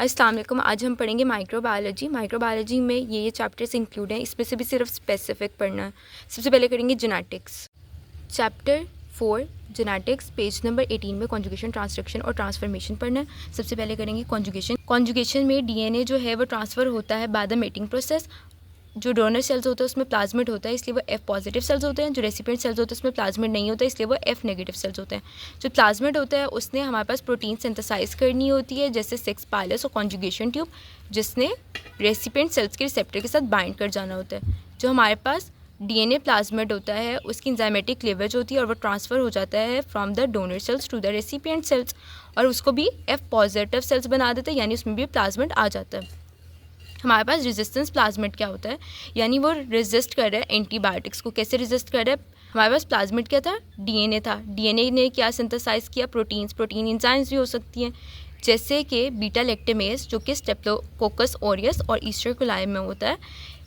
अस्सलाम वालेकुम। आज हम पढ़ेंगे माइक्रोबायोलॉजी में ये चैप्टर्स इंक्लूड हैं, इसमें से भी सिर्फ स्पेसिफिक पढ़ना है। सबसे पहले करेंगे genetics. Chapter 4 genetics, page number 18 में कॉन्जुगेशन, ट्रांसक्रिप्शन और ट्रांसफॉर्मेशन पढ़ना है। सबसे पहले करेंगे कॉन्जुगेशन में डीएनए जो है वो ट्रांसफ़र होता है बाय द मेटिंग प्रोसेस। जो डोनर सेल्स होता है उसमें प्लाज्मिड होता है, इसलिए वो F पॉजिटिव सेल्स होते हैं। जो रेसिपिएंट सेल्स होते हैं उसमें प्लाज्मिड नहीं होता है, इसलिए वो F नेगेटिव सेल्स होते हैं। जो प्लाज्मिड होता है उसने हमारे पास प्रोटीन सिंथेसाइज करनी होती है, जैसे सेक्स पाइलस और कॉन्जुगेशन ट्यूब, जिसने रेसिपिएंट सेल्स के रिसेप्टर के साथ बाइंड कर जाना होता है। जो हमारे पास डीएनए प्लाज्मिड होता है उसकी एंजाइमेटिक क्लीवेज होती है और वो ट्रांसफ़र हो जाता है from the donor cells to the recipient cells, और उसको भी F पॉजिटिव सेल्स बना देते हैं, यानी उसमें भी प्लाज्मिड आ जाता है। हमारे पास रेजिस्टेंस प्लाज्मिड क्या होता है, यानी वो रेजिस्ट कर रहा है एंटीबायोटिक्स को। कैसे रेजिस्ट कर रहा है? हमारे पास प्लाज्मिड क्या था? डीएनए था। डीएनए ने क्या सिंथेसाइज किया? प्रोटीन एंजाइम्स भी हो सकती हैं, जैसे कि बीटा लैक्टेमेज जो कि स्टेप्टोकोकस ऑरियस और ईस्टर कोलाई में होता है।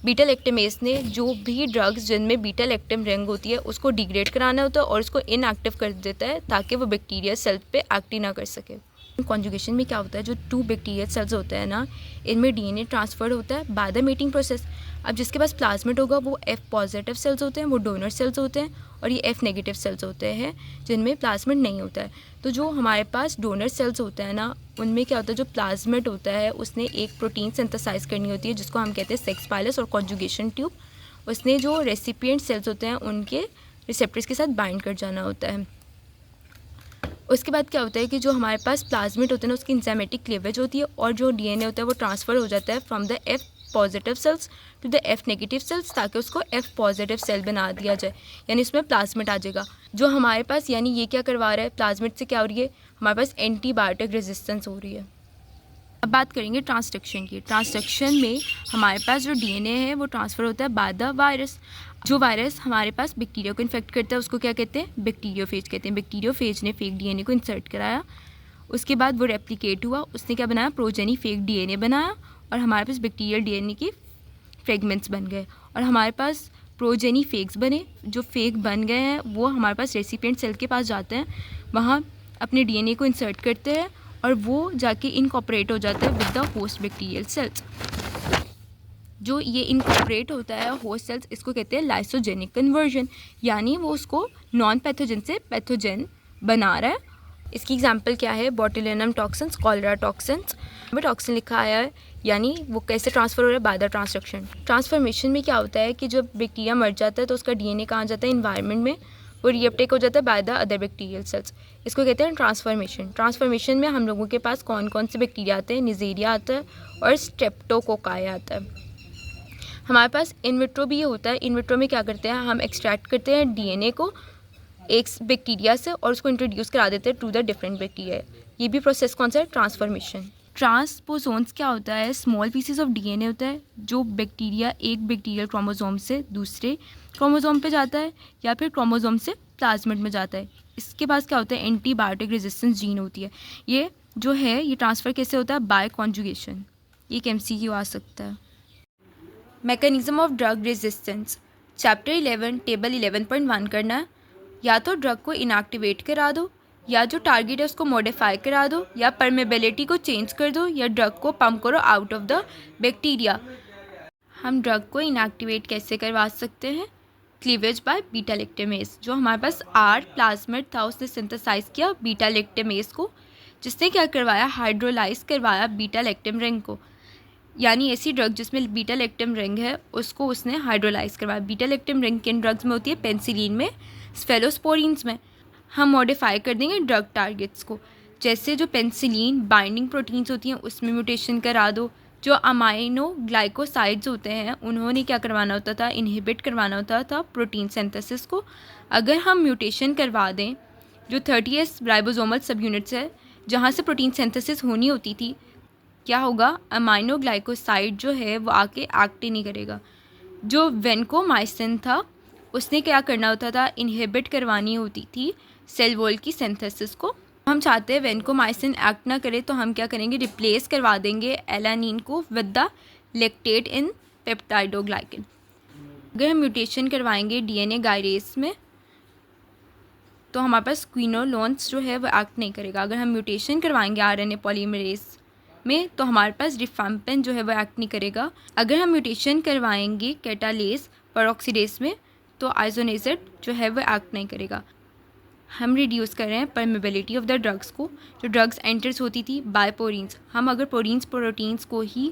बीटा लैक्टेमेज ने जो भी ड्रग्स जिनमें बीटा लैक्टम रिंग होती है उसको डिग्रेड कराना होता है और उसको इनएक्टिव कर देता है ताकि वो बैक्टीरिया सेल पे एक्ट ही ना कर सके। कॉन्जुगेशन में क्या होता है, जो 2 बैक्टीरियल सेल्स होते हैं ना, इनमें डीएनए ट्रांसफर होता है बाय द मेटिंग प्रोसेस। अब जिसके पास प्लाज्मिड होगा वो F पॉजिटिव सेल्स होते हैं, वो डोनर सेल्स होते हैं, और ये F नेगेटिव सेल्स होते हैं जिनमें प्लाज्मिड नहीं होता है। तो जो हमारे पास डोनर सेल्स होते हैं ना, उनमें क्या होता है, जो प्लाज्मिड होता है उसने एक प्रोटीन सिंथेसाइज करनी होती है जिसको हम कहते हैं सेक्स पाइलस और कॉन्जुगेशन ट्यूब। उसने जो रेसिपिएंट सेल्स होते हैं उनके रिसेप्टर्स के साथ बाइंड कर जाना होता है। उसके बाद क्या होता है कि जो हमारे पास प्लाज्मिड होते हैं ना उसकी एंजाइमेटिक क्लीवेज होती है, और जो डीएनए होता है वो ट्रांसफ़र हो जाता है from the F positive cells to the F negative cells, ताकि उसको F पॉजिटिव सेल बना दिया जाए, यानी उसमें प्लाज्मिड आ जाएगा। जो हमारे पास यानी ये क्या करवा रहा है, प्लाज्मिड से क्या हो रही है, हमारे पास एंटीबायोटिक रेजिस्टेंस हो रही है। अब बात करेंगे ट्रांसडक्शन की। ट्रांसडक्शन में हमारे पास जो डीएनए है वो ट्रांसफ़र होता है बाय द वायरस। जो वायरस हमारे पास बैक्टीरिया को इन्फेक्ट करता है उसको क्या कहते हैं, बैक्टीरियोफेज कहते हैं। बैक्टीरियोफेज ने फेक डीएनए को इंसर्ट कराया, उसके बाद वो रेप्लिकेट हुआ, उसने क्या बनाया, प्रोजेनी फेक डीएनए बनाया, और हमारे पास बैक्टीरियल डीएनए के फ्रेगमेंट्स बन गए, और हमारे पास प्रोजेनी फेक्स बने। जो फेक बन गए हैं वो हमारे पास रेसिपिएंट सेल के पास जाते हैं, वहाँ अपने डीएनए को इंसर्ट करते हैं, और वो जाके इनकॉपरेट हो जाता है with the host bacterial cells. जो ये इनकॉपरेट होता है होस्ट सेल्स, इसको कहते हैं लाइसोजेनिक कन्वर्जन, यानी वो उसको नॉन पैथोजन से पैथोजन बना रहा है। इसकी एग्जांपल क्या है, बोटुलिनम टॉक्सिन्स, कॉलरा टॉक्सिन्स में टॉक्सिन लिखा आया है, यानी वो कैसे ट्रांसफ़र हो रहा है, बाय द ट्रांसडक्शन। ट्रांसफॉर्मेशन में क्या होता है कि जब बैक्टीरिया मर जाता है तो उसका डीएनए कहाँ जाता है, इन्वायरमेंट में, वो रीअपटेक हो जाता है by the other bacterial cells. इसको कहते हैं ट्रांसफॉर्मेशन। ट्रांसफॉर्मेशन में हम लोगों के पास कौन कौन से बैक्टीरिया आते हैं, निजेरिया आता है और स्ट्रेप्टोकोकाई आता है। हमारे पास इन विट्रो भी ये होता है। इन विट्रो में क्या करते हैं, हम एक्सट्रैक्ट करते हैं डीएनए को एक बैक्टीरिया से और उसको इंट्रोड्यूस करा देते हैं टू द डिफरेंट बैक्टीरिया। ये भी प्रोसेस कौन सा है, ट्रांसफॉर्मेशन। ट्रांसपोसोन्स क्या होता है, स्मॉल पीसेस ऑफ डीएनए होता है जो बैक्टीरिया एक बैक्टीरियल क्रोमोसोम से दूसरे क्रोमोसोम पे जाता है या फिर क्रोमोसोम से प्लाज्मिड में जाता है। इसके पास क्या होता है, एंटीबायोटिक रेजिस्टेंस जीन होती है। ये जो है ये ट्रांसफ़र कैसे होता है, बाय कॉन्जुगेशन। ये एक MCQ आ सकता है। Mechanism of drug resistance, chapter 11 table 11.1 करना है। या तो ड्रग को इनएक्टिवेट करा दो, या जो टारगेट है उसको मॉडिफाई करा दो, या परमेबिलिटी को चेंज कर दो, या ड्रग को पंप करो आउट ऑफ द बैक्टीरिया। हम ड्रग को इनएक्टिवेट कैसे करवा सकते हैं, क्लीवेज बाय बीटा लैक्टेमेज। जो हमारे पास R प्लाज्मिड था उसने सिंथेसाइज किया बीटा लैक्टेमेज को, जिसने क्या करवाया, हाइड्रोलाइज करवाया बीटा लैक्टम रिंग को, यानी ऐसी ड्रग जिसमें बीटा लैक्टम रिंग है उसको उसने हाइड्रोलाइज करवाया। बीटा लैक्टम रिंग किन ड्रग्स में होती है, पेनिसिलिन में, स्फेलोस्पोरिन्स में। हम मॉडिफाई कर देंगे ड्रग टारगेट्स को, जैसे जो पेनिसिलिन बाइंडिंग प्रोटीन्स होती हैं उसमें म्यूटेशन करा दो। जो अमाइनो ग्लाइकोसाइड्स होते हैं उन्होंने क्या करवाना होता था, इनहिबिट करवाना होता था प्रोटीन सिंथेसिस को। अगर हम म्यूटेशन करवा दें, जो 30S राइबोसोमल सब यूनिट्स है जहाँ से प्रोटीन सिंथेसिस होनी होती थी, क्या होगा, अमाइनो ग्लाइकोसाइड जो है वो आके एक्ट ही नहीं करेगा। जो वेनकोमाइसिन था उसने क्या करना होता था, इनहिबिट करवानी होती थी सेल वॉल की सिंथेसिस को। हम चाहते हैं वेनकोमाइसिन एक्ट ना करे तो हम क्या करेंगे, रिप्लेस करवा देंगे एलानिन को with the lactate in peptidoglycan. अगर हम म्यूटेशन करवाएंगे डीएनए गायरेज में तो हमारे पास क्विनोलोन्स जो है वो एक्ट नहीं करेगा। अगर हम म्यूटेशन करवाएंगे आरएनए पॉलीमरेज में तो हमारे पास रिफैम्पिन जो है वो एक्ट नहीं करेगा। अगर हम म्यूटेशन करवाएंगे कैटालेज पेरोक्सीडेज में तो आइसोनेजेड जो है वो एक्ट नहीं करेगा। हम रिड्यूस कर रहे हैं परमेबिलिटी ऑफ द ड्रग्स को। जो ड्रग्स एंटर्स होती थी बाय पोरीन्स, हम अगर पोरीन्स प्रोटीन्स को ही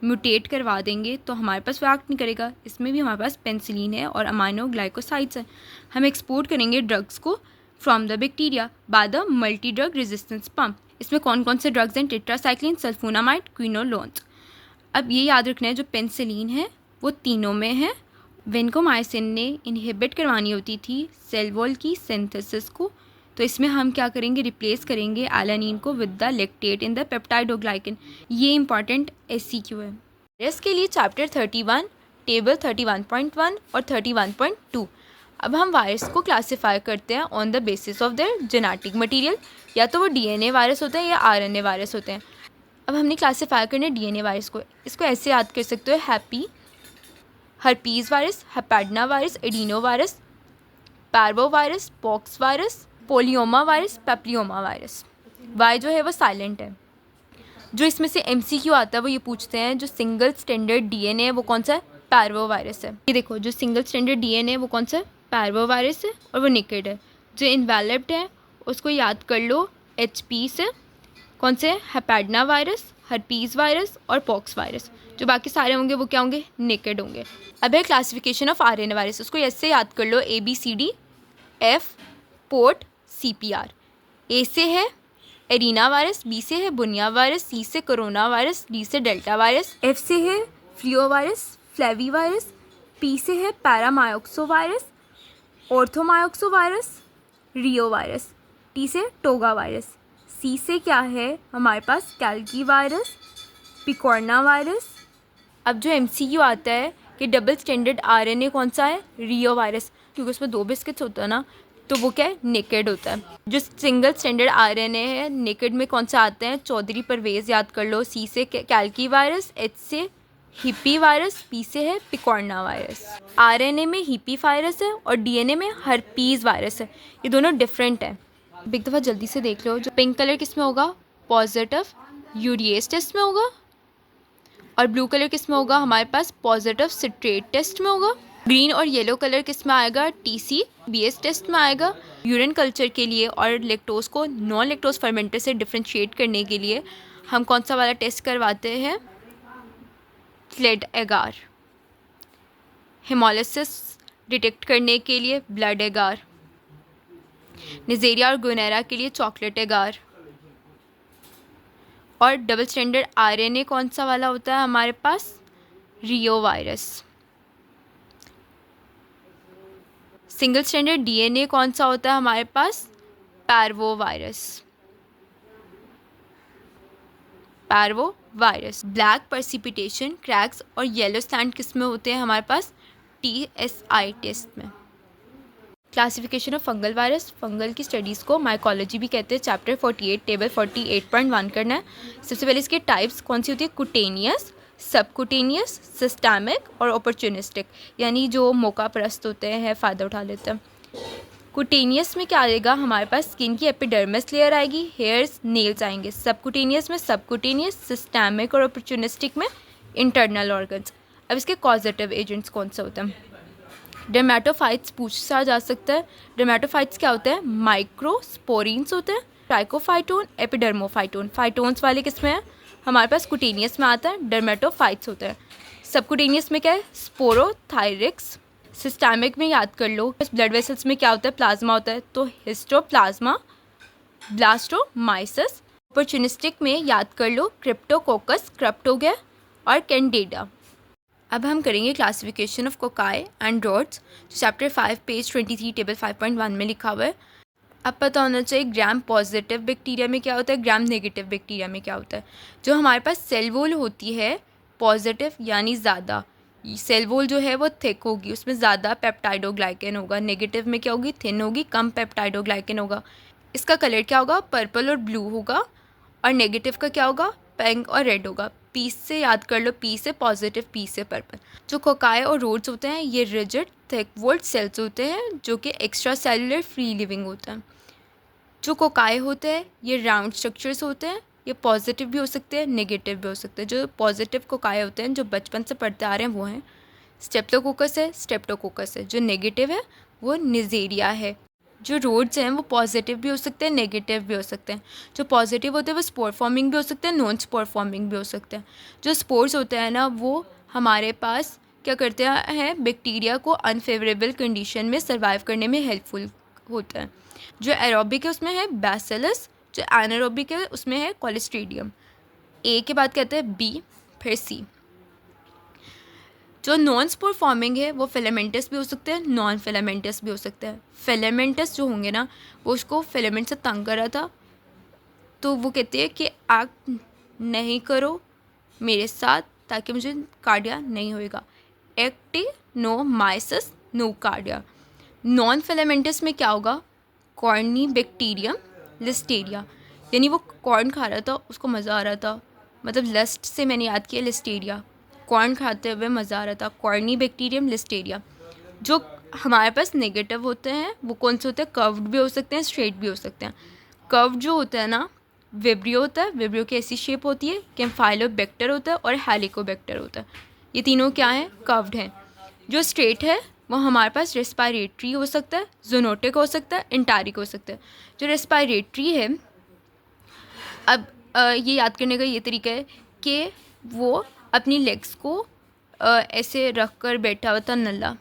म्यूटेट करवा देंगे तो हमारे पास वो एक्ट नहीं करेगा। इसमें भी हमारे पास पेंसिलिन है और अमाइनो ग्लाइकोसाइड्स हैं। हम एक्सपोर्ट करेंगे ड्रग्स को from the bacteria by the multi drug resistance pump. इसमें कौन कौन से ड्रग्स हैं? Tetracycline, sulfonamide, quinolones. अब ये याद रखना है जो पेंसिलिन है वो तीनों में है। वेनकोमाइसिन ने इनहिबिट करवानी होती थी सेल वॉल की सिंथेसिस को, तो इसमें हम क्या करेंगे? रिप्लेस करेंगे एलानिन को with the lactate in the peptidoglycan. ये इंपॉर्टेंट SCQ है। इसके लिए चैप्टर 31 टेबल 31.1 और 31.2। अब हम वायरस को क्लासीफाई करते हैं on the basis of their genetic material. या तो वो DNA वायरस होते हैं या RNA वायरस होते हैं। अब हमने क्लासीफाई करना है DNA वायरस को। इसको ऐसे याद कर सकते हो: happy, herpes virus, hepadna virus, adeno virus, parvo virus, pox virus, polyoma virus, papilloma virus. Y जो है वो साइलेंट है। जो इसमें से MCQ आता है वो ये पूछते हैं जो सिंगल स्टैंडर्ड DNA है वो कौन सा है? पैरवो वायरस है। ये देखो जो सिंगल स्टैंडर्ड DNA है वो कौन सा है? पैरवो वायरस है और वो नेकेड है। जो इन्वेलप्ड है उसको याद कर लो HP से। कौन से? हेपेडना वायरस, हर्पीज़ वायरस और पॉक्स वायरस। जो बाकी सारे होंगे वो क्या होंगे? नेकेड होंगे। अब है क्लासिफिकेशन ऑफ RNA वायरस। उसको ऐसे याद कर लो ABCD F port CPR। A से है एरिना वायरस, B से है बुनिया वायरस, C से कोरोना वायरस, D से डेल्टा वायरस, F से है फ्लियो वायरस, फ्लेवी वायरस, P से है पैरामायोक्सो वायरस, ऑर्थोमायोक्सो वायरस, रियो वायरस, T से टोगा वायरस, C से क्या है हमारे पास? कैल्की वायरस, पिकोर्ना वायरस। अब जो MCQ आता है कि डबल स्टैंडर्ड RNA कौन सा है? रियो वायरस, क्योंकि उसमें 2 बिस्किट्स होता है ना, तो वो क्या है? नेकेड होता है। जो सिंगल स्टैंडर्ड RNA है नेकेड में कौन सा आता है? चौधरी परवेज़ याद कर लो। C से कैल्की वायरस, H से हिप्पी वायरस, P से है पिकोर्ना वायरस। RNA में हिप्पी वायरस है और DNA में हर्पीज़ वायरस है। ये दोनों डिफरेंट है। अब एक दफ़ा जल्दी से देख लो। जो पिंक कलर किस में होगा? पॉजिटिव यूरिएज टेस्ट में होगा। और ब्लू कलर किस में होगा? हमारे पास पॉजिटिव सिट्रेट टेस्ट में होगा। ग्रीन और येलो कलर किस में आएगा? TCBS टेस्ट में आएगा। यूरिन कल्चर के लिए और लैक्टोज को नॉन लैक्टोज फर्मेंटर से डिफ्रेंशिएट करने के लिए हम कौन सा वाला टेस्ट करवाते हैं? ब्लड एगार। हेमोलिसिस डिटेक्ट करने के लिए ब्लड एगार। निजेरिया और गुनेरा के लिए चॉकलेट एगार। और डबल स्टैंडर्ड RNA कौन सा वाला होता है हमारे पास? Reo virus. Single standard DNA कौन सा होता है हमारे पास? Parvo virus. Parvo virus. Black precipitation, cracks और येलो स्टैंड किस में होते हैं हमारे पास? TSI टेस्ट में। Classification of fungal virus. Fungal की स्टडीज़ को माइकोलॉजी भी कहते हैं। चैप्टर 48 टेबल 48.1 करना है। सबसे पहले इसके टाइप्स कौन सी होती है? कुटेनियस, सबकुटेनियस, सिस्टेमिक और अपॉर्चुनिस्टिक, यानी जो मौका परस्त होते हैं, फ़ायदा उठा लेते हैं। कुटेनियस में क्या आएगा हमारे पास? स्किन की एपिडर्मिस लेयर आएगी, हेयर्स, नेल्स आएंगे। सबकुटेनियस में सबकुटेनियस, सिस्टेमिक और अपॉर्चुनिस्टिक में इंटरनल ऑर्गन्स। अब इसके कॉजेटिव एजेंट्स कौन सा होता है? डर्मेटोफाइट्स पूछा जा सकता है। डर्मेटोफाइट्स क्या होते हैं? माइक्रोस्पोरिन्स होते हैं। Trichophyton, Epidermophyton. फाइटोन्स वाले किस में है? हमारे पास कुटेनियस में आता है। डर्मेटोफाइट्स होते हैं। सबकुटेनियस में क्या है? स्पोरोथायरिक्स। सिस्टेमिक में याद कर लो। ब्लड वेसल्स में क्या होता है? प्लाज्मा होता है, तो हिस्टोप्लाज्मा, ब्लास्टोमाइसिस। अपॉर्चुनिस्टिक में याद कर लो क्रिप्टोकोकस, क्रिप्टोगैर और कैंडिडा। अब हम करेंगे classification of cocci and rods, chapter 5 page 23 table 5.1 में लिखा हुआ है। अब पता होना चाहिए ग्राम पॉजिटिव बैक्टीरिया में क्या होता है, ग्राम नेगेटिव बैक्टीरिया में क्या होता है। जो हमारे पास सेल वॉल होती है पॉजिटिव यानी ज़्यादा, सेल वॉल जो है वो थिक होगी, उसमें ज़्यादा पेप्टाइडोग्लाइकन होगा। नेगेटिव में क्या होगी? थिन होगी, कम पेप्टाइडोग्लाइकन होगा। इसका कलर क्या होगा? पर्पल और ब्लू होगा। और नेगेटिव का क्या होगा? पिंक और रेड होगा। पी से याद कर लो, पी से पॉजिटिव, पी से पर्पल। जो कोकाई और रोड्स होते हैं ये रिजिड थिक वॉल्ड सेल्स होते हैं जो कि एक्स्ट्रा सेलुलर फ्री लिविंग होता है। जो कोकाई होते हैं ये राउंड स्ट्रक्चर्स होते हैं ये पॉजिटिव भी हो सकते हैं, नेगेटिव भी हो सकते हैं। जो पॉजिटिव कोकाई होते हैं जो बचपन से पढ़ते आ रहे हैं वो हैं स्टेप्टोकोकस है, स्टेप्टोकोकस है। जो नेगेटिव है वो निजेरिया है। जो रोड्स हैं वो पॉजिटिव भी हो सकते हैं, नेगेटिव भी हो सकते हैं। जो पॉजिटिव होते हैं वो स्पोर फॉर्मिंग भी हो सकते हैं, नॉन स्पोर फॉर्मिंग भी हो सकते हैं। जो स्पोर्स होते हैं ना वो हमारे पास क्या करते हैं, बैक्टीरिया को अनफेवरेबल कंडीशन में सर्वाइव करने में हेल्पफुल होता है। जो एरोबिक है उसमें है बैसिलस, जो एनारोबिक है उसमें है कॉलेस्ट्रीडियम। ए के बाद कहते हैं बी, फिर सी। जो नॉन स्पोर फॉर्मिंग है वो फिलामेंटस भी हो सकते हैं, नॉन फिलामेंटस भी हो सकते हैं। फिलामेंटस जो होंगे ना वो उसको फिलामेंट से तंग कर रहा था, तो वो कहते हैं कि एक्ट नहीं करो मेरे साथ ताकि मुझे कार्डिया नहीं होएगा। Actinomyces Nocardia. Non filamentous में क्या होगा, कॉर्निबैक्टीरियम लिस्टेरिया, यानी वो कॉर्न खा रहा था उसको मज़ा आ रहा था, मतलब लस्ट से मैंने याद किया लिस्टेरिया, कॉर्न खाते हुए मज़ा आ रहा था, कॉर्निबैक्टीरियम लिस्टेरिया। जो हमारे पास नेगेटिव होते हैं वो कौन से होते हैं, कर्व्ड भी हो सकते हैं, स्ट्रेट भी हो सकते हैं। कर्व्ड जो होता है ना विब्रियो होता है, विब्रियो की ऐसी शेप होती है, कैम्फाइलोबैक्टर होता है और हेलिकोबैक्टर होता है। ये तीनों क्या हैं, कर्व्ड हैं। जो स्ट्रेट है वो हमारे पास रेस्पायरेटरी हो सकता है, जोनोटिक हो सकता है, इंटारिक हो सकता है। जो रेस्पायरेटरी है, अब ये याद करने का ये तरीका है कि वो अपनी लेग्स को ऐसे रख कर बैठा हुआ था नल्ला,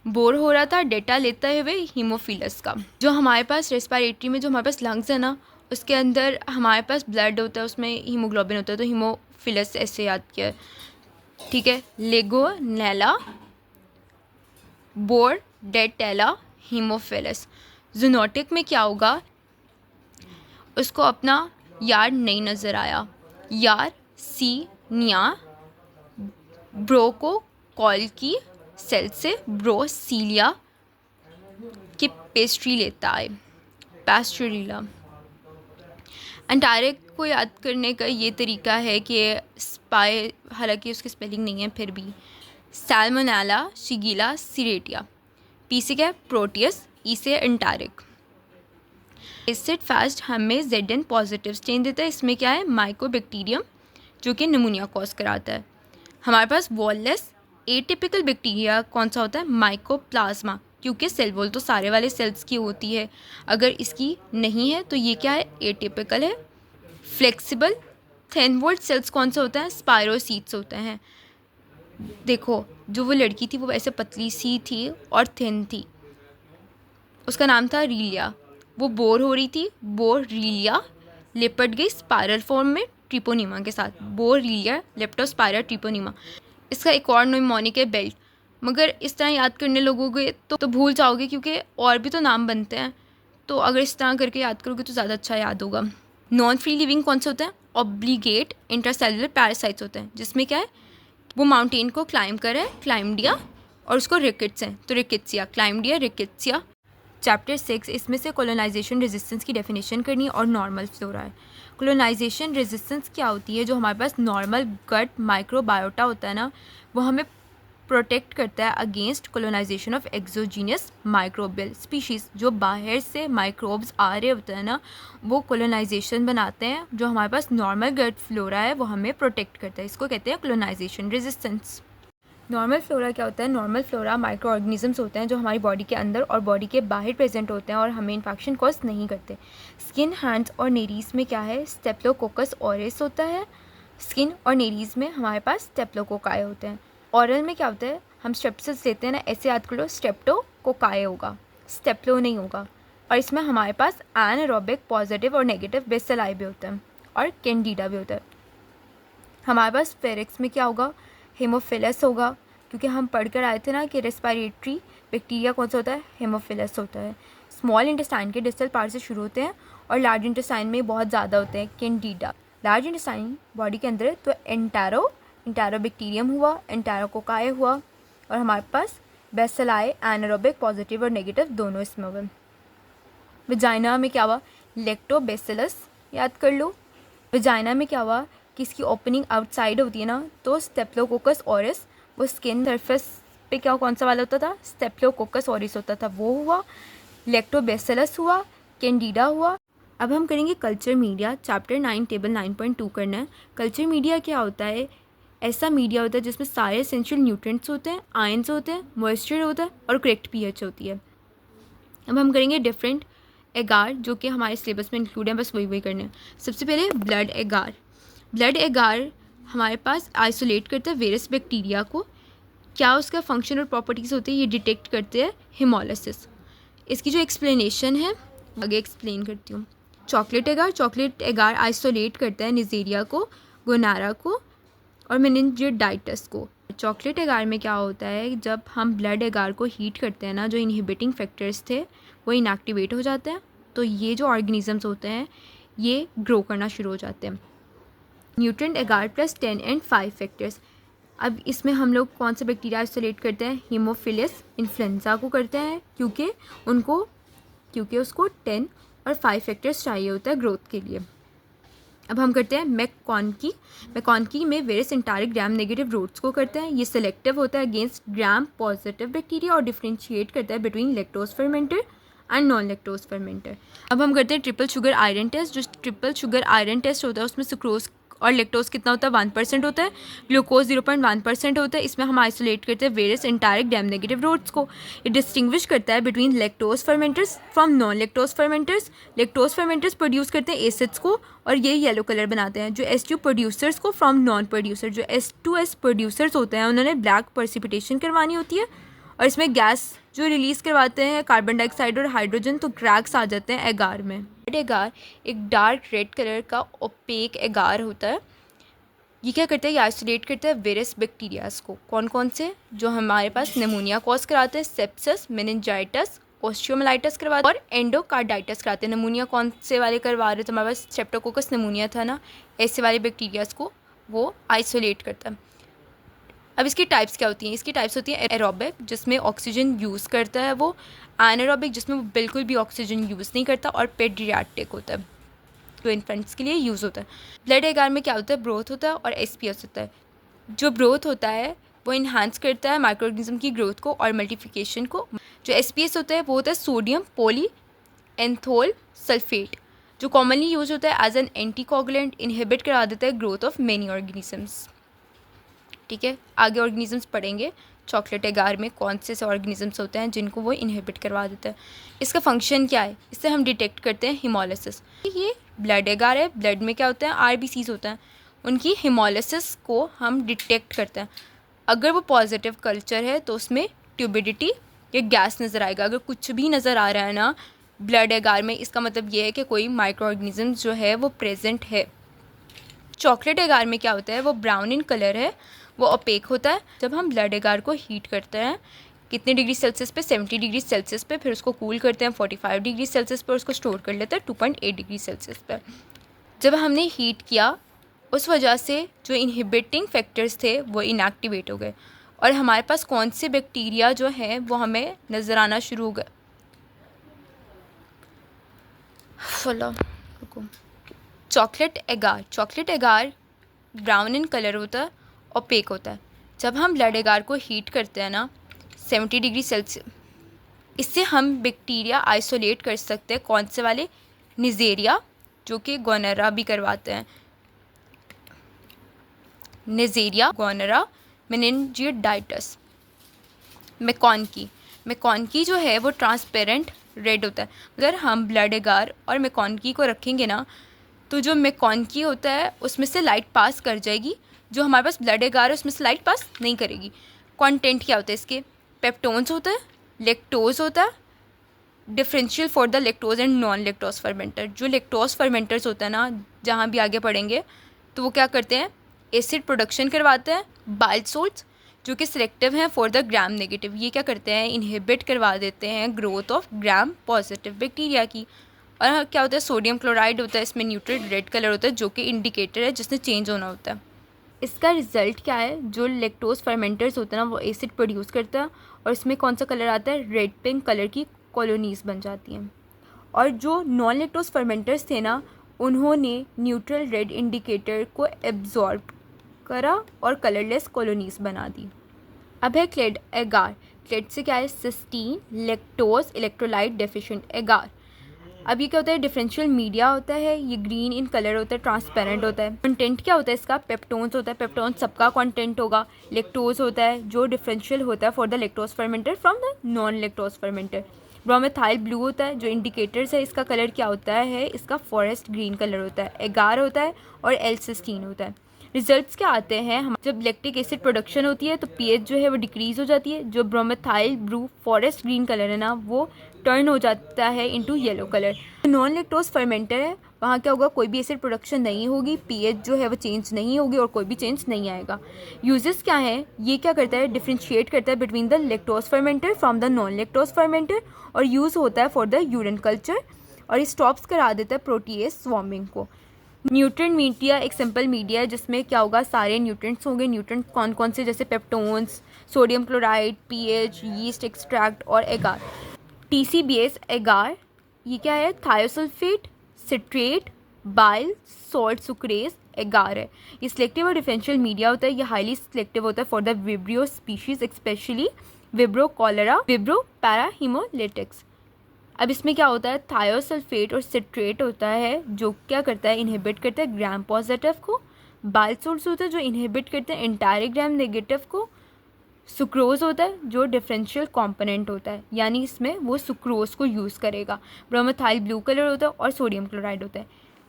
बोर हो रहा था डेटा लेते हुए हीमोफिलस का। जो हमारे पास रेस्पायरेटरी में जो हमारे पास लंग्स है ना उसके अंदर हमारे पास ब्लड होता है, उसमें हीमोग्लोबिन होता है, तो हीमोफिलस ऐसे याद किया है, ठीक है। लेगोनेला बोर्डेटेला हीमोफिलस। जूनोटिक में क्या होगा, उसको अपना यार नहीं नज़र आया, यार सीनिया ब्रो को कॉल की सेल से ब्रोसीलिया की पेस्ट्री लेता है, पैस्ट्रीला। एंटारिक को याद करने का ये तरीका है कि स्पाई, हालांकि उसकी स्पेलिंग नहीं है फिर भी, सैल्मोनेला शिगीला सिरेटिया। पी से क्या है, प्रोटियस, ई से एंटारिक। एसिड फास्ट हमें ZN पॉजिटिव स्टेन देता है, इसमें क्या है, माइकोबैक्टीरियम जो कि निमोनिया कॉज कराता है। हमारे पास वॉललेस एटिपिकल बैक्टीरिया कौन सा होता है, माइकोप्लाज्मा, क्योंकि सेल वॉल तो सारे वाले सेल्स की होती है, अगर इसकी नहीं है तो ये क्या है, एटिपिकल है। फ्लेक्सिबल थिन वॉल्ड सेल्स कौन सा होता है, स्पायरोसीट्स होते हैं। देखो जो वो लड़की थी वो ऐसे पतली सी थी और थिन थी, उसका नाम था रीलिया। वो बोर हो रही थी, बोरलीलिया, लिपट गई स्पायरल फॉर्म में ट्रिपोनिमा के साथ, बोरलीलिया लेप्टोस्पायरा ट्रिपोनिमा। इसका एक और निमोनिक है बेल्ट, मगर इस तरह याद करने लगोगे तो भूल जाओगे, क्योंकि और भी तो नाम बनते हैं, तो अगर इस तरह करके याद करोगे तो ज़्यादा अच्छा याद होगा। नॉन फ्री लिविंग कौन से होते हैं, ऑब्लिगेट इंट्रासेलुलर पैरासाइट्स होते हैं, जिसमें क्या है, वो माउंटेन को क्लाइम कर रहा है, क्लाइमडिया, और उसको रिकेट्स हैं, तो रिकेट्सिया, क्लाइमडिया रिकेट्सिया। चैप्टर 6 इसमें से कोलोनाइजेशन रेजिस्टेंस की डेफिनेशन करनी है और नॉर्मल फ्लोरा है। कोलोनाइजेशन रेजिस्टेंस क्या होती है, जो हमारे पास नॉर्मल गट माइक्रोबायोटा होता है ना वो हमें प्रोटेक्ट करता है against colonization of exogenous microbial species. जो बाहर से माइक्रोब्स आ रहे होते हैं ना वो कोलोनाइजेशन बनाते हैं, जो हमारे पास नॉर्मल गट फ्लोरा है वो हमें प्रोटेक्ट करता है, इसको कहते हैं कोलोनाइजेशन रेजिस्टेंस। नॉर्मल फ्लोरा क्या होता है, नॉर्मल फ्लोरा माइक्रो ऑर्गेनिजम्स होते हैं जो हमारी बॉडी के अंदर और बॉडी के बाहर प्रेजेंट होते हैं और हमें इन्फेक्शन कॉज नहीं करते। स्किन, हैंड्स और नेरीज में क्या है, स्टेप्लोकोकस ऑरिस होता है। स्किन और नेरीज में हमारे पास स्टेप्लोकोकाई होते हैं। ऑरल में क्या होता है, हम स्ट्रेप्सिस लेते हैं ना, ऐसे याद कर लो, स्टेप्टोकोकाई होगा, स्टेप्लो नहीं होगा। और इसमें हमारे पास एनारोबिक पॉजिटिव और नेगेटिव बेसिलाई भी होता है और कैंडिडा भी होता है। हमारे पास फेरिक्स में क्या होगा, हेमोफिलस होगा, क्योंकि हम पढ़ कर आए थे ना कि रेस्पिरेटरी बैक्टीरिया कौन सा होता है, हेमोफिलस होता है। स्मॉल इंटेस्टाइन के डिस्टल पार्ट से शुरू होते हैं और लार्ज इंटेस्टाइन में बहुत ज़्यादा होते हैं, कैंडिडा। लार्ज इंटेस्टाइन बॉडी के अंदर है तो एंटारोबैक्टीरियम हुआ, एंटारोकोकाई हुआ, और हमारे पास बेसिलाई एनारोबिक पॉजिटिव और नेगेटिव दोनों इसमें हुए। विजाइना में क्या हुआ, लैक्टोबैसिलस याद कर लो। विजाइना में क्या हुआ कि इसकी ओपनिंग आउटसाइड होती है ना, तो स्टेप्लोकोकस ऑरिस, वो स्किन सरफेस पे क्या कौन सा वाला होता था, स्टेप्लोकोकस ऑरिस होता था, वो हुआ। लैक्टोबैसिलस हुआ, कैंडिडा हुआ, अब हम करेंगे कल्चर मीडिया। चैप्टर 9 टेबल 9.2 करना है। कल्चर मीडिया क्या होता है? ऐसा मीडिया होता है जिसमें सारे एसेंशियल न्यूट्रिएंट्स होते हैं, आयंस होते हैं, मॉइस्चर होता है और करेक्ट पीएच होती है। अब हम करेंगे डिफरेंट एगार जो कि हमारे सिलेबस में इंक्लूड है, बस वही करने हैं। सबसे पहले ब्लड एगार। ब्लड एगार हमारे पास आइसोलेट करता है वेरियस बैक्टीरिया को। क्या उसका फंक्शन और प्रॉपर्टीज़ होती है ये डिटेक्ट करते हैं हेमोलिसिस। इसकी जो एक्सप्लेनेशन है आगे एक्सप्लेन करती हूँ। चॉकलेट एगार आइसोलेट करता है निजेरिया को, गोनारा को और मेनिंजाइटिस को। चॉकलेट एगार में क्या होता है, जब हम ब्लड एगार को हीट करते हैं ना, जो इनहिबिटिंग फैक्टर्स थे वो इनएक्टिवेट हो जाते हैं, तो ये जो ऑर्गेनिजम्स होते हैं ये ग्रो करना शुरू हो जाते हैं। न्यूट्रिएंट एगार प्लस 10 एंड 5 फैक्टर्स। अब इसमें हम लोग कौन से बैक्टीरिया आइसोलेट करते हैं? हीमोफिलस इन्फ्लुएंजा को करते हैं, क्योंकि उसको 10 और 5 फैक्टर्स चाहिए होता है ग्रोथ के लिए। अब हम करते हैं मैकॉन्की में वेरियस एंटारिक ग्राम नेगेटिव रूट्स को करते हैं। ये सिलेक्टिव होता है अगेंस्ट ग्राम पॉजिटिव बैक्टीरिया और डिफ्रेंशिएट करता है between lactose fermenter and non lactose fermenter. अब हम करते हैं ट्रिपल शुगर आयरन टेस्ट। जो ट्रिपल शुगर आयरन टेस्ट होता है उसमें सुक्रोज और लैक्टोज कितना होता है? 1% होता है, ग्लूकोज 0.1% होता है। इसमें हम आइसोलेट करते हैं वेरियस एंटारिक ग्राम नेगेटिव रूट्स को। ये डिस्टिंग्विश करता है between lactose fermenters from non lactose fermenters. Lactose fermenters produce करते हैं एसिड्स को और ये येलो कलर बनाते हैं। जो H2 प्रोड्यूसर्स को फ्रॉम नॉन प्रोड्यूसर। जो H2S प्रोड्यूसर्स होते हैं उन्होंने ब्लैक प्रेसिपिटेशन करवानी होती है और इसमें गैस जो रिलीज़ करवाते हैं कार्बन डाइऑक्साइड और हाइड्रोजन, तो क्रैक्स आ जाते हैं एगार में। एगार एक डार्क रेड कलर का ओपेक एगार होता है। ये क्या करता है? ये आइसोलेट करता है वेरियस बैक्टीरियाज को। कौन कौन से? जो हमारे पास निमोनिया कॉज कराते हैं, सेप्सिस, मेनिंजाइटिस, ओस्टियोमाइलाइटिस करवाते हैं और एंडोकार्डाइटिस कराते हैं। निमोनिया कौन से वाले करवा रहे थे? हमारे पास स्ट्रेप्टोकोकस निमोनिया था ना, ऐसे वाले बैक्टीरियाज को वो आइसोलेट करता है। अब इसकी टाइप्स क्या होती हैं? इसकी टाइप्स होती हैं एरोबिक जिसमें ऑक्सीजन यूज़ करता है वो, एनारोबिक जिसमें वो बिल्कुल भी ऑक्सीजन यूज़ नहीं करता, और पेडियाट्रिक होता है जो इन्फेंट्स के लिए यूज़ होता है। ब्लड एगार में क्या होता है? ब्रोथ होता है और एसपीएस होता है। जो ब्रोथ होता है वो इन्हांस करता है माइक्रो ऑर्गेनिज्म की ग्रोथ को और मल्टीप्लिकेशन को। जो एसपीएस होता है वो होता है सोडियम पॉली एंथोल सल्फेट, जो कॉमनली यूज होता है एज एन एंटीकोगुलेंट, इनहिबिट करा देता है ग्रोथ ऑफ मेनी ऑर्गेनिजम्स। ठीक है, आगे ऑर्गेनिजम्स पढ़ेंगे चॉकलेट एगार में कौन से ऑर्गेनिजम्स होते हैं जिनको वो इनहिबिट करवा देता है। इसका फंक्शन क्या है? इससे हम डिटेक्ट करते हैं हिमोलिसिस। ये ब्लड एगार है, ब्लड में क्या होता है? आरबीसीज होता है, उनकी हिमोलिसिस को हम डिटेक्ट करते हैं। अगर वो पॉजिटिव कल्चर है तो उसमें ट्यूबिडिटी या गैस नज़र आएगा। अगर कुछ भी नज़र आ रहा है ना ब्लड एगार में, इसका मतलब ये है कि कोई माइक्रो ऑर्गेनिज्म जो है वो प्रेजेंट है। चॉकलेट एगार में क्या होता है? वो ब्राउन इन कलर है, वो ओपेक होता है। जब हम ब्लड एगार को हीट करते हैं कितने डिग्री सेल्सियस पे? 70 डिग्री सेल्सियस पे, फिर उसको कूल करते हैं 45 डिग्री सेल्सियस पर, उसको स्टोर कर लेते हैं 2.8 डिग्री सेल्सियस पर। जब हमने हीट किया उस वजह से जो इनहिबिटिंग फैक्टर्स थे वो इनएक्टिवेट हो गए और हमारे पास कौन से बैक्टीरिया जो हैं वो हमें नज़र आना शुरू हो गए। चॉकलेट एगार ब्राउन इन कलर होता है, ओपेक होता है। जब हम ब्लड एगार को हीट करते हैं ना 70 डिग्री सेल्सियस, इससे हम बैक्टीरिया आइसोलेट कर सकते हैं। कौन से वाले? निजेरिया, जो कि गोनोरा भी करवाते हैं। निजेरिया, गोनोरा, मेनिंजाइटिस। मैकॉन्की जो है वो ट्रांसपेरेंट रेड होता है। अगर हम ब्लड एगार और मैकॉन्की को रखेंगे ना तो जो मैकॉन्की होता है उसमें से लाइट पास कर जाएगी, जो हमारे पास ब्लड एगार है उसमें से लाइट पास नहीं करेगी। कंटेंट क्या होता है इसके? पेप्टोन्स होता है, लैक्टोज होता है, differential for the lactose and non lactose fermenter. जो लैक्टोज फर्मेंटर्स होता है ना, जहाँ भी आगे पढ़ेंगे तो वो क्या करते हैं? एसिड प्रोडक्शन करवाते हैं। बाइल सोल्ट्स जो कि सिलेक्टिव हैं फॉर द ग्राम नेगेटिव, ये क्या करते हैं? इनहिबिट करवा देते हैं growth of gram positive bacteria की। और क्या होता है? सोडियम क्लोराइड होता है, इसमें न्यूट्रल रेड कलर होता है जो कि इंडिकेटर है जिसने चेंज होना होता है। इसका रिजल्ट क्या है? जो लैक्टोज फर्मेंटर्स होते हैं ना वो एसिड प्रोड्यूस करता है और इसमें कौन सा कलर आता है? रेड पिंक कलर की कॉलोनीज बन जाती हैं। और जो नॉन लैक्टोज फर्मेंटर्स थे ना उन्होंने न्यूट्रल रेड इंडिकेटर को एब्जॉर्ब करा और कलरलेस कॉलोनीज बना दी। अब है क्लेड एगार। क्लेड से क्या है? सिस्टीन लैक्टोज इलेक्ट्रोलाइट डेफिशिएंट एगार। अब ये क्या होता है, डिफरेंशियल मीडिया होता है, ये ग्रीन इन कलर होता है, ट्रांसपेरेंट होता है। कंटेंट क्या होता है इसका, पेप्टोन्स होता है, पेप्टोन्स सबका कंटेंट होगा। लेक्टोज होता है जो डिफरेंशियल होता है for the lactose fermenter from the non lactose fermenter. Bromethyl blue होता है, जो इंडिकेटर्स है इसका कलर क्या होता है, इसका फॉरेस्ट ग्रीन कलर होता है। एगार होता है और एल-सिस्टीन होता है। रिजल्ट्स क्या आते हैं, हम जब लैक्टिक एसिड प्रोडक्शन होती है तो पीएच जो है वो डिक्रीज़ हो जाती है। जो ब्रोमेथाइल ब्लू फॉरेस्ट ग्रीन कलर है ना, वो टर्न हो जाता है into yellow colour. Non lactose fermenter है, वहाँ क्या होगा, कोई भी एसिड प्रोडक्शन नहीं होगी, पीएच जो है वो चेंज नहीं होगी और कोई भी चेंज नहीं आएगा। यूजेस क्या है, ये क्या करता है, डिफ्रेंशिएट करता है between the lactose fermenter from the non lactose fermenter, और यूज़ होता है फॉर द यूरिन कल्चर, और स्टॉप्स करा देता है प्रोटीएज स्वॉर्मिंग को। न्यूट्रेंट मीडिया एक सिंपल मीडिया है जिसमें क्या होगा, सारे न्यूट्रेंट्स होंगे। न्यूट्रेंट कौन कौन से, जैसे peptones, sodium chloride, pH, yeast extract और एगार। TCBS एगार ये क्या है, thiosulphate, citrate, bile, salt sucrase एगार है। ये सिलेक्टिव और डिफरेंशियल मीडिया होता है। ये हाईली सिलेक्टिव होता है for the Vibrio species, specially Vibrio cholerae, Vibrio parahaemolyticus. अब इसमें क्या होता है, थायोसल्फेट और सिट्रेट होता है जो क्या करता है, इनहिबिट करता है ग्राम पॉजिटिव को। बाइल सॉल्ट्स होता है जो इनहिबिट करते हैं एंटायर ग्राम नेगेटिव को। सुक्रोज होता है जो डिफरेंशियल कंपोनेंट होता है, यानी इसमें वो सुक्रोज को यूज़ करेगा। ब्रोमेथाइल ब्लू कलर होता है और सोडियम क्लोराइड होता है।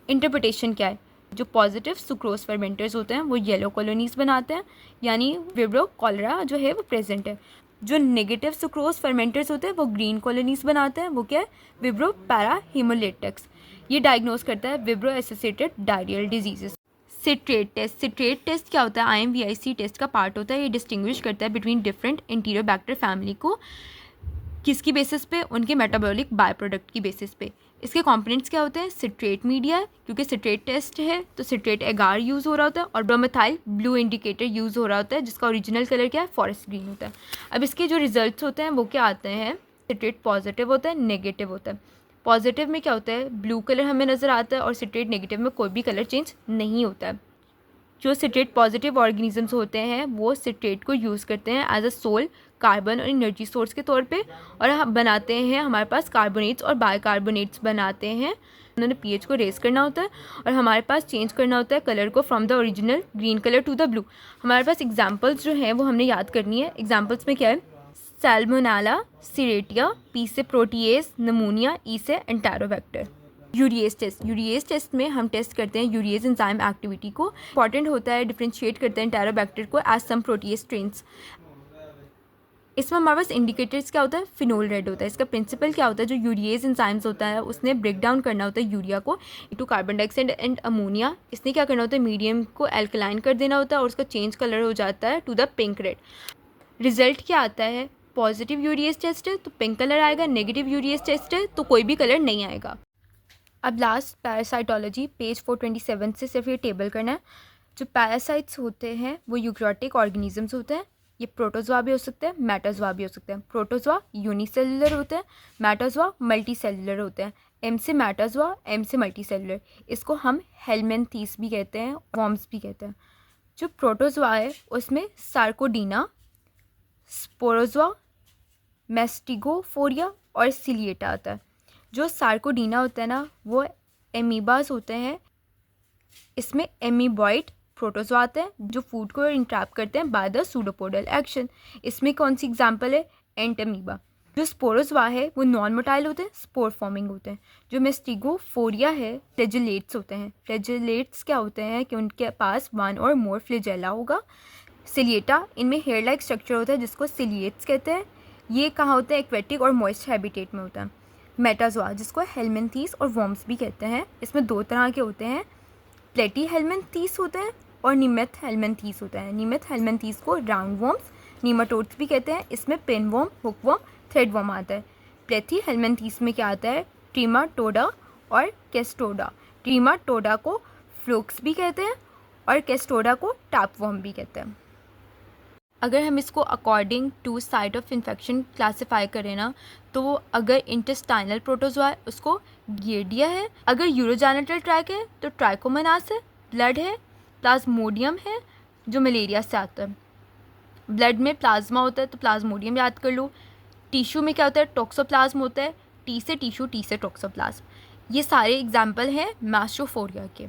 इंटरप्रिटेशन क्या है, जो पॉजिटिव सुक्रोज फर्मेंटर्स होते हैं वो येलो कॉलोनीज बनाते हैं, यानी विब्रो कॉलेरा जो है वो प्रेजेंट है। जो नेगेटिव सुक्रोज फर्मेंटर्स होते हैं वो ग्रीन कॉलोनीज बनाते हैं, वो क्या है, विब्रो पैराहीमोलिटिक्स। ये डायग्नोज करता है vibrio associated diarrhoeal diseases. Citrate test, citrate test क्या होता है, IMVIC टेस्ट का पार्ट होता है। ये डिस्टिंग्विश करता है बिटवीन डिफरेंट इंटीरियोबैक्टर फैमिली को, किसकी बेसिस पे, उनके मेटाबॉलिक बाय प्रोडक्ट की बेसिस पे। इसके कंपोनेंट्स क्या होते हैं, सिट्रेट मीडिया, क्योंकि सिट्रेट टेस्ट है तो सिट्रेट एगार यूज़ हो रहा होता है, और ब्रोमेथाइल ब्लू इंडिकेटर यूज़ हो रहा होता है जिसका ओरिजिनल कलर क्या है, फॉरेस्ट ग्रीन होता है। अब इसके जो रिजल्ट्स होते हैं वो क्या आते हैं, सिट्रेट पॉजिटिव होता है, नेगेटिव होता है। पॉजिटिव में क्या होता है, ब्लू कलर हमें नज़र आता है, और सिट्रेट नेगेटिव में कोई भी कलर चेंज नहीं होता है। जो सिट्रेट पॉजिटिव ऑर्गेनिजम्स होते हैं वो सिट्रेट को यूज़ करते हैं एज अ सोल, कार्बन और एनर्जी सोर्स के तौर पे, और हम बनाते हैं, हमारे पास कार्बोनेट्स और बाइकार्बोनेट्स बनाते हैं। उन्होंने पीएच को रेस करना होता है और हमारे पास चेंज करना होता है कलर को from the original green colour to the blue. हमारे पास एग्जांपल्स जो हैं वो हमने याद करनी है। एग्जांपल्स में क्या है, सैल्मोनेला, सीरेटिया, पी से प्रोटीएज, नमूनिया, ई से एंटेरोबैक्टर। यूरिएज टेस्ट, यूरिएज टेस्ट में हम टेस्ट करते हैं यूरिएज एंजाइम एक्टिविटी को। इंपॉर्टेंट होता है, डिफरेंशिएट करते हैं एंटेरोबैक्टर को एज सम प्रोटीएज स्ट्रेन्स। इसमें हमारे पास इंडिकेटर्स क्या होता है, फिनोल रेड होता है। इसका प्रिंसिपल क्या होता है, जो यूरिएज एंजाइम्स होता है उसने ब्रेक डाउन करना होता है यूरिया को into carbon dioxide and ammonia. इसने क्या करना होता है, मीडियम को अल्कलाइन कर देना होता है और उसका चेंज कलर हो जाता है to the pink red. Result क्या आता है, पॉजिटिव यूरिएज टेस्ट है तो पिंक कलर आएगा, नेगेटिव यूरिएज टेस्ट है तो कोई भी कलर नहीं आएगा। अब लास्ट पैरासाइटोलॉजी, पेज 427 से सिर्फ ये टेबल करना है। जो पैरासाइट्स होते हैं वो यूकैरियोटिक ऑर्गेनिजम्स होते हैं। ये प्रोटोजोआ भी हो सकते हैं, मेटाजोआ भी हो सकते हैं। प्रोटोजोआ यूनिसेलुलर होते हैं, मेटाजोआ मल्टी सेलुलर होते हैं। एम से मेटाजोआ, एम से मल्टी सेलुलर। इसको हम हेलमिन्थीस भी कहते हैं, वॉर्म्स भी कहते हैं। जो प्रोटोजोआ है उसमें सार्कोडीना, स्पोरोजोआ, मेस्टिगोफोरिया और सिलिएटा आता है। जो सार्कोडीना होता है ना वो एमीबास होते हैं। इसमें एमीबॉइड प्रोटोजोआ आते हैं जो फूड को इंट्रैप करते हैं बाय द सूडोपोडल एक्शन। इसमें कौन सी एग्जांपल है, एंट अमीबा। जो स्पोरोजोआ है वो नॉन मोटाइल होते हैं, स्पोर फॉर्मिंग होते हैं। जो मेस्टिगोफोरिया है, फ्लैजेलेट्स होते हैं। फ्लैजेलेट्स क्या होते हैं कि उनके पास वन और मोर फ्लैजेला होगा। सिलिएटा, इनमें हेयर लाइक स्ट्रक्चर होता है जिसको सिलिएट्स कहते हैं। ये कहाँ होता है, एक्वेटिक और मॉइस्ट हैबिटेट में होता है। मेटाजोआ जिसको हेलमिन्थीस और वॉर्म्स भी कहते हैं। इसमें दो तरह के होते हैं, प्लेटी हेलमिन्थीस होते हैं और निमेथ हेलमिन्थीस होते हैं। निमेथ हेलमिन्थीस को राउंड वॉर्म्स, नीमाटोड्स भी कहते हैं। इसमें pin worm, hook worm, thread worm आता है। प्लेटी हेलमिन्थीस में क्या आता है, ट्रीमाटोडा और केस्टोडा। ट्रीमाटोडा को फ्लोक्स भी कहते हैं और केस्टोडा को टैप वॉर्म भी कहते हैं। अगर हम इसको according to site of infection classify करें ना, तो अगर इंटेस्टाइनल प्रोटोजोआ है उसको गियर्डिया है। अगर यूरोजेनिटल ट्रैक है तो ट्राइकोमोनास है। ब्लड है, प्लाज्मोडियम है जो मलेरिया से आता है। ब्लड में प्लाज्मा होता है तो प्लाज्मोडियम याद कर लो। टिश्यू में क्या होता है, टॉक्सोप्लाज्म होता है। टी से टिश्यू, टी से टॉक्सोप्लाज्म। ये सारे एग्जाम्पल हैं मैस्ट्रोफोरिया के।